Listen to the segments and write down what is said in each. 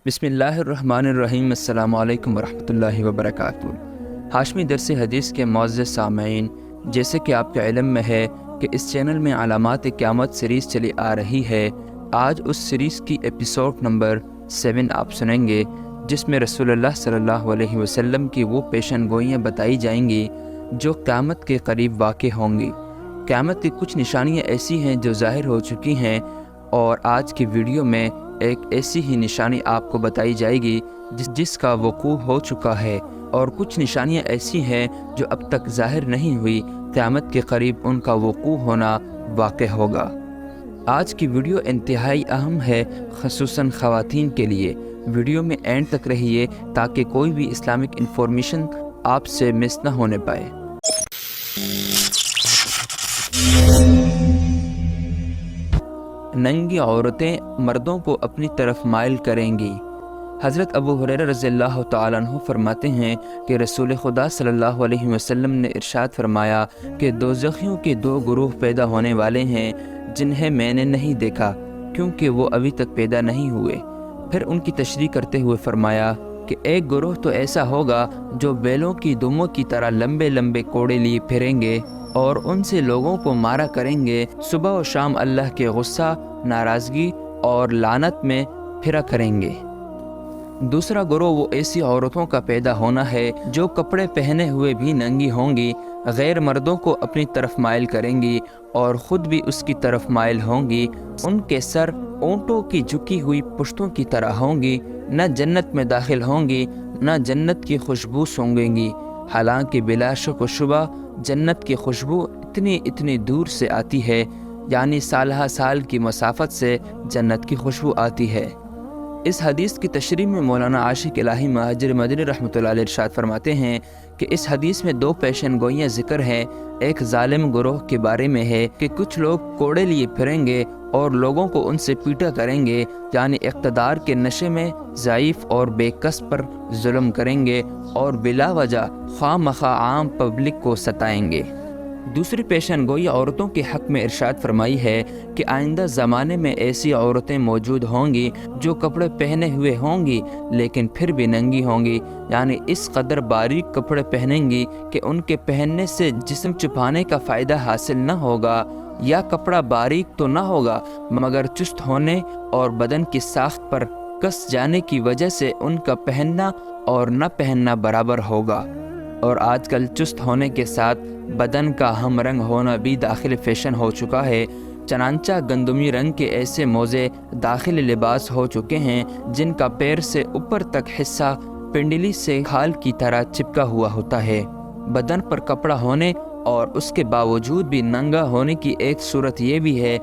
بسم اللہ الرحمن الرحیم۔ السلام علیکم ورحمۃ اللہ وبرکاتہ۔ ہاشمی درس حدیث کے معزز سامعین، جیسے کہ آپ کے علم میں ہے کہ اس چینل میں علامات قیامت سیریز چلی آ رہی ہے، آج اس سیریز کی ایپیسوڈ نمبر 7 آپ سنیں گے، جس میں رسول اللہ صلی اللہ علیہ وسلم کی وہ پیشن گوئیاں بتائی جائیں گی جو قیامت کے قریب واقع ہوں گی۔ قیامت کی کچھ نشانیاں ایسی ہیں جو ظاہر ہو چکی ہیں، اور آج کی ویڈیو میں ایک ایسی ہی نشانی آپ کو بتائی جائے گی جس کا وقوع ہو چکا ہے، اور کچھ نشانیاں ایسی ہیں جو اب تک ظاہر نہیں ہوئی، قیامت کے قریب ان کا وقوع ہونا واقع ہوگا۔ آج کی ویڈیو انتہائی اہم ہے، خصوصاً خواتین کے لیے۔ ویڈیو میں اینڈ تک رہیے تاکہ کوئی بھی اسلامک انفارمیشن آپ سے مس نہ ہونے پائے۔ ننگی عورتیں مردوں کو اپنی طرف مائل کریں گی۔ حضرت ابو ہریرہ رضی اللہ تعالیٰ عنہ فرماتے ہیں کہ رسول خدا صلی اللہ علیہ وسلم نے ارشاد فرمایا کہ دوزخیوں کے 2 گروہ پیدا ہونے والے ہیں جنہیں میں نے نہیں دیکھا، کیونکہ وہ ابھی تک پیدا نہیں ہوئے۔ پھر ان کی تشریح کرتے ہوئے فرمایا کہ ایک گروہ تو ایسا ہوگا جو بیلوں کی دموں کی طرح لمبے لمبے کوڑے لیے پھریں گے اور ان سے لوگوں کو مارا کریں گے، صبح و شام اللہ کے غصہ، ناراضگی اور لعنت میں پھرا کریں گے۔ دوسرا گروہ وہ ایسی عورتوں کا پیدا ہونا ہے جو کپڑے پہنے ہوئے بھی ننگی ہوں گی، غیر مردوں کو اپنی طرف مائل کریں گی اور خود بھی اس کی طرف مائل ہوں گی۔ ان کے سر اونٹوں کی جھکی ہوئی پشتوں کی طرح ہوں گی، نہ جنت میں داخل ہوں گی، نہ جنت کی خوشبو سونگیں گی، حالانکہ بلا شک و شبہ جنت کی خوشبو اتنی دور سے آتی ہے، یعنی سالہ سال کی مسافت سے جنت کی خوشبو آتی ہے۔ اس حدیث کی تشریح میں مولانا عاشق الہی مہاجر مدنی رحمۃ اللہ علیہ ارشاد فرماتے ہیں کہ اس حدیث میں 2 پیشن گوئیاں ذکر ہیں۔ ایک ظالم گروہ کے بارے میں ہے کہ کچھ لوگ کوڑے لیے پھریں گے اور لوگوں کو ان سے پیٹا کریں گے، یعنی اقتدار کے نشے میں ضعیف اور بے کس پر ظلم کریں گے اور بلا وجہ خواہ مخواہ عام پبلک کو ستائیں گے۔ دوسری پیشن گوئی عورتوں کے حق میں ارشاد فرمائی ہے کہ آئندہ زمانے میں ایسی عورتیں موجود ہوں گی جو کپڑے پہنے ہوئے ہوں گی لیکن پھر بھی ننگی ہوں گی، یعنی اس قدر باریک کپڑے پہنیں گی کہ ان کے پہننے سے جسم چھپانے کا فائدہ حاصل نہ ہوگا، یا کپڑا باریک تو نہ ہوگا مگر چست ہونے اور بدن کی ساخت پر کس جانے کی وجہ سے ان کا پہننا اور نہ پہننا برابر ہوگا۔ اور آج کل چست ہونے کے ساتھ بدن کا ہم رنگ ہونا بھی داخل فیشن ہو چکا ہے، چنانچہ گندمی رنگ کے ایسے موزے داخل لباس ہو چکے ہیں جن کا پیر سے اوپر تک حصہ پنڈلی سے کھال کی طرح چپکا ہوا ہوتا ہے۔ بدن پر کپڑا ہونے اور اس کے باوجود بھی ننگا ہونے کی ایک صورت یہ بھی ہے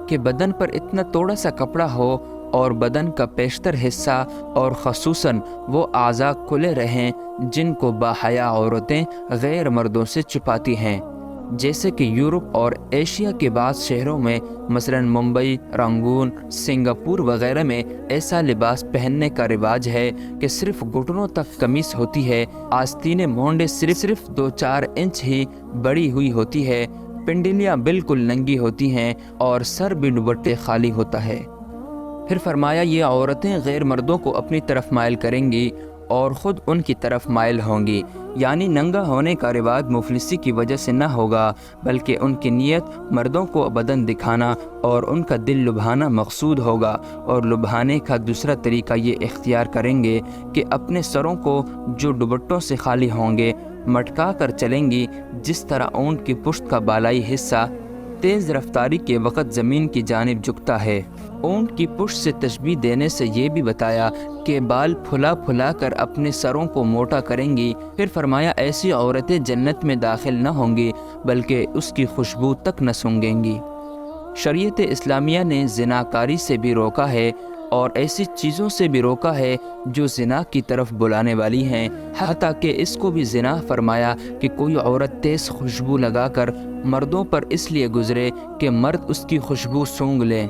کہ بدن پر اتنا تھوڑا سا کپڑا ہو اور بدن کا بیشتر حصہ اور خصوصاً وہ اعضاء کھلے رہیں جن کو باحیا عورتیں غیر مردوں سے چھپاتی ہیں، جیسے کہ یورپ اور ایشیا کے بعض شہروں میں مثلا ممبئی، رنگون، سنگاپور وغیرہ میں ایسا لباس پہننے کا رواج ہے کہ صرف گھٹنوں تک قمیص ہوتی ہے، آستینیں مونڈے صرف 2-4 انچ ہی بڑی ہوئی ہوتی ہے، پنڈلیاں بالکل ننگی ہوتی ہیں اور سر بھی دوپٹے خالی ہوتا ہے۔ پھر فرمایا یہ عورتیں غیر مردوں کو اپنی طرف مائل کریں گی اور خود ان کی طرف مائل ہوں گی، یعنی ننگا ہونے کا رواج مفلسی کی وجہ سے نہ ہوگا بلکہ ان کی نیت مردوں کو بدن دکھانا اور ان کا دل لبھانا مقصود ہوگا، اور لبھانے کا دوسرا طریقہ یہ اختیار کریں گے کہ اپنے سروں کو جو دوپٹوں سے خالی ہوں گے مٹکا کر چلیں گی، جس طرح اونٹ کی پشت کا بالائی حصہ تیز رفتاری کے وقت زمین کی جانب جھکتا ہے۔ اونٹ کی پشت سے تشبیہ دینے سے یہ بھی بتایا کہ بال پھلا کر اپنے سروں کو موٹا کریں گی۔ پھر فرمایا ایسی عورتیں جنت میں داخل نہ ہوں گی بلکہ اس کی خوشبو تک نہ سونگیں گی۔ شریعت اسلامیہ نے زناکاری سے بھی روکا ہے اور ایسی چیزوں سے بھی روکا ہے جو زنا کی طرف بلانے والی ہیں، حتیٰ کہ اس کو بھی زنا فرمایا کہ کوئی عورت تیز خوشبو لگا کر مردوں پر اس لیے گزرے کہ مرد اس کی خوشبو سونگ لیں۔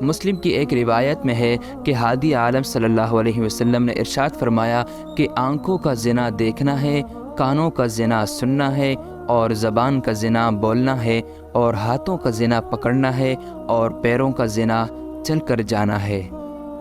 مسلم کی ایک روایت میں ہے کہ ہادی عالم صلی اللہ علیہ وسلم نے ارشاد فرمایا کہ آنکھوں کا زنا دیکھنا ہے، کانوں کا زنا سننا ہے، اور زبان کا زنا بولنا ہے، اور ہاتھوں کا زنا پکڑنا ہے، اور پیروں کا زنا چل کر جانا ہے۔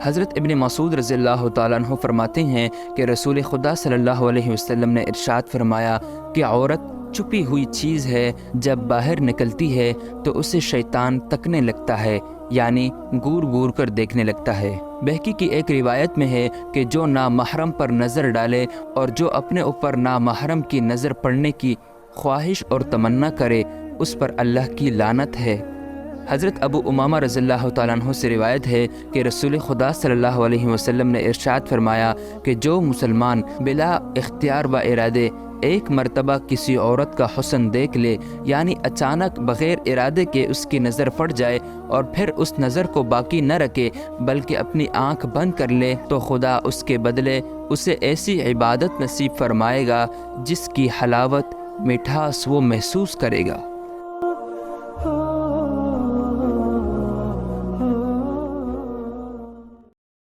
حضرت ابن مسعود رضی اللہ تعالیٰ عنہ فرماتے ہیں کہ رسول خدا صلی اللہ علیہ وسلم نے ارشاد فرمایا کہ عورت چھپی ہوئی چیز ہے، جب باہر نکلتی ہے تو اسے شیطان تکنے لگتا ہے، یعنی گور گور کر دیکھنے لگتا ہے۔ بہقی کی ایک روایت میں ہے کہ جو نامحرم پر نظر ڈالے اور جو اپنے اوپر نامحرم کی نظر پڑنے کی خواہش اور تمنا کرے، اس پر اللہ کی لعنت ہے۔ حضرت ابو امامہ رضی اللہ تعالیٰ عنہ سے روایت ہے کہ رسول خدا صلی اللہ علیہ وسلم نے ارشاد فرمایا کہ جو مسلمان بلا اختیار و ارادے ایک مرتبہ کسی عورت کا حسن دیکھ لے، یعنی اچانک بغیر ارادے کے اس کی نظر پڑ جائے اور پھر اس نظر کو باقی نہ رکھے بلکہ اپنی آنکھ بند کر لے، تو خدا اس کے بدلے اسے ایسی عبادت نصیب فرمائے گا جس کی حلاوت مٹھاس وہ محسوس کرے گا۔